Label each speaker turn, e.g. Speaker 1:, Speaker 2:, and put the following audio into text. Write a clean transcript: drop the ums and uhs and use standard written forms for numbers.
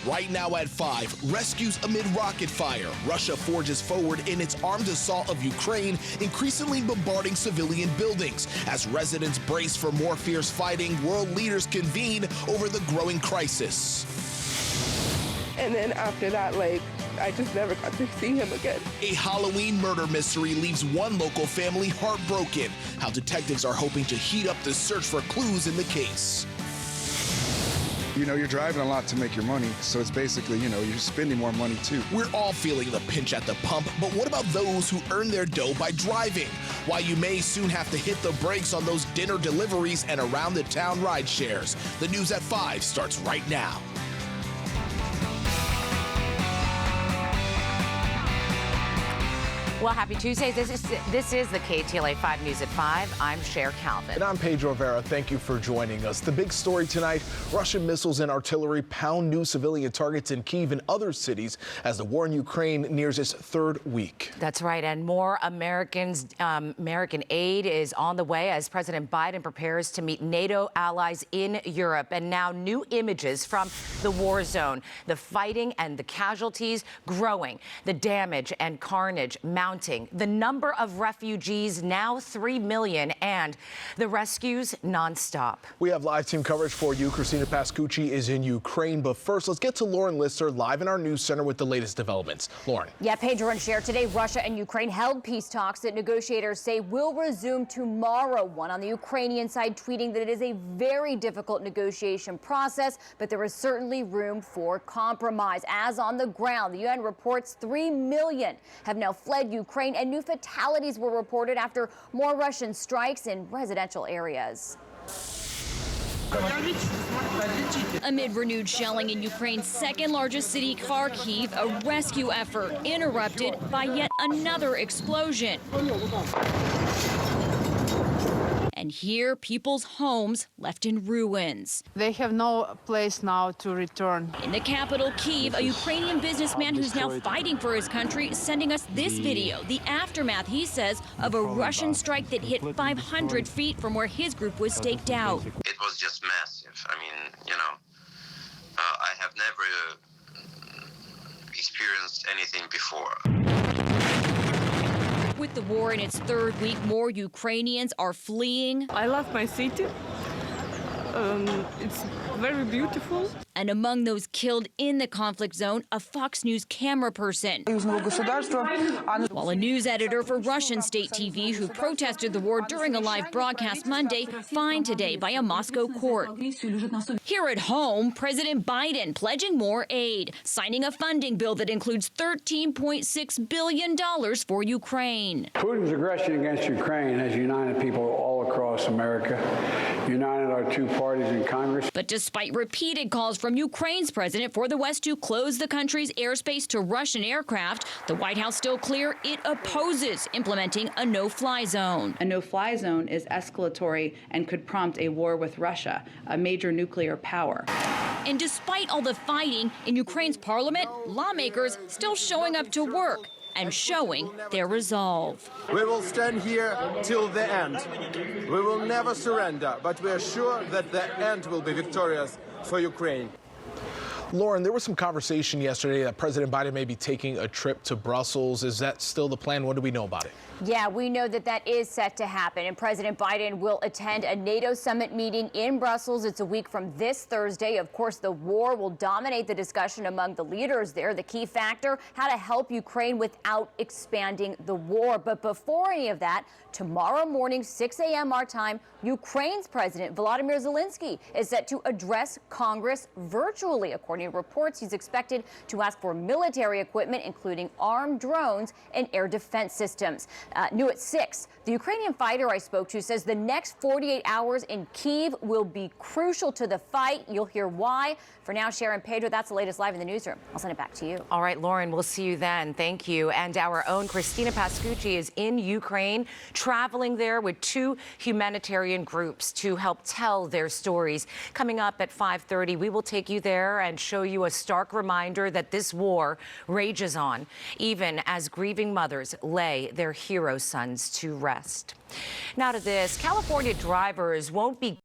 Speaker 1: Right now at 5, rescues amid rocket fire. Russia forges forward in its armed assault of Ukraine, increasingly bombarding civilian buildings. As residents brace for more fierce fighting, world leaders convene over the growing crisis.
Speaker 2: And then after that, I just never got to see him again.
Speaker 1: A Halloween murder mystery leaves one local family heartbroken. How detectives are hoping to heat up the search for clues in the case.
Speaker 3: You know, you're driving a lot to make your money, so it's basically, you're spending more money too.
Speaker 1: We're all feeling the pinch at the pump, but what about those who earn their dough by driving? Why you may soon have to hit the brakes on those dinner deliveries and around-the-town ride shares. The news at 5 starts right now.
Speaker 4: Well, happy Tuesday. This is the Ktla 5 News at 5. I'm Cher Calvin.
Speaker 5: And I'm Pedro Vera. Thank you for joining us. The big story tonight, Russian missiles and artillery pound new civilian targets in Kyiv and other cities as the war in Ukraine nears its third week.
Speaker 4: That's right. And more American aid is on the way as President Biden prepares to meet NATO allies in Europe. And now new images from the war zone. The fighting and the casualties growing. The damage and carnage mounting. The number of refugees now 3 million, and the rescues nonstop.
Speaker 5: We have live team coverage for you. Kristina Pascucci is in Ukraine. But first, let's get to Lauren Lister live in our news center with the latest developments. Lauren.
Speaker 6: Yeah, Pedro and Cher. Today, Russia and Ukraine held peace talks that negotiators say will resume tomorrow. One on the Ukrainian side tweeting that it is a very difficult negotiation process, but there is certainly room for compromise. As on the ground, the UN reports 3 million have now fled Ukraine, and new fatalities were reported after more Russian strikes in residential areas. Amid renewed shelling in Ukraine's second largest city, Kharkiv, a rescue effort interrupted by yet another explosion. And here, people's homes left in ruins.
Speaker 7: They have no place now to return.
Speaker 6: In the capital, Kyiv, a Ukrainian businessman who's now fighting for his country is sending us this video, the aftermath, he says, of a Russian strike that hit 500 feet from where his group was staked out.
Speaker 8: It was just massive. I mean, I have never experienced anything before.
Speaker 6: With the war in its third week, more Ukrainians are fleeing.
Speaker 2: I love my city. It's very beautiful.
Speaker 6: And among those killed in the conflict zone, a Fox News camera person. While a news editor for Russian state TV who protested the war during a live broadcast Monday, fined today by a Moscow court. Here at home, President Biden pledging more aid, signing a funding bill that includes $13.6 billion for Ukraine.
Speaker 9: Putin's aggression against Ukraine has united people all across America, united our two parties in Congress.
Speaker 6: But despite repeated calls from Ukraine's president for the West to close the country's airspace to Russian aircraft, the White House still clear it opposes implementing a no-fly zone.
Speaker 10: A no-fly zone is escalatory and could prompt a war with Russia, a major nuclear power.
Speaker 6: And despite all the fighting in Ukraine's parliament, lawmakers still showing up to work and showing their resolve.
Speaker 11: We will stand here till the end. We will never surrender, but we are sure that the end will be victorious for Ukraine.
Speaker 5: Lauren, there was some conversation yesterday that President Biden may be taking a trip to Brussels. Is that still the plan? What do we know about it?
Speaker 6: Yeah, we know that is set to happen, and President Biden will attend a NATO summit meeting in Brussels. It's a week from this Thursday. Of course, the war will dominate the discussion among the leaders there. The key factor, how to help Ukraine without expanding the war. But before any of that, tomorrow morning, 6 a.m. our time, Ukraine's President Volodymyr Zelensky is set to address Congress virtually. According to reports, he's expected to ask for military equipment, including armed drones and air defense systems. New at 6, the Ukrainian fighter I spoke to says the next 48 hours in Kyiv will be crucial to the fight. You'll hear why. For now, Sharon, Pedro, that's the latest live in the newsroom. I'll send it back to you.
Speaker 4: All right, Lauren, we'll see you then. Thank you. And our own Kristina Pascucci is in Ukraine, traveling there with 2 humanitarian groups to help tell their stories. Coming up at 5:30, we will take you there and show you a stark reminder that this war rages on, even as grieving mothers lay their hero sons to rest. Now to this, California drivers won't be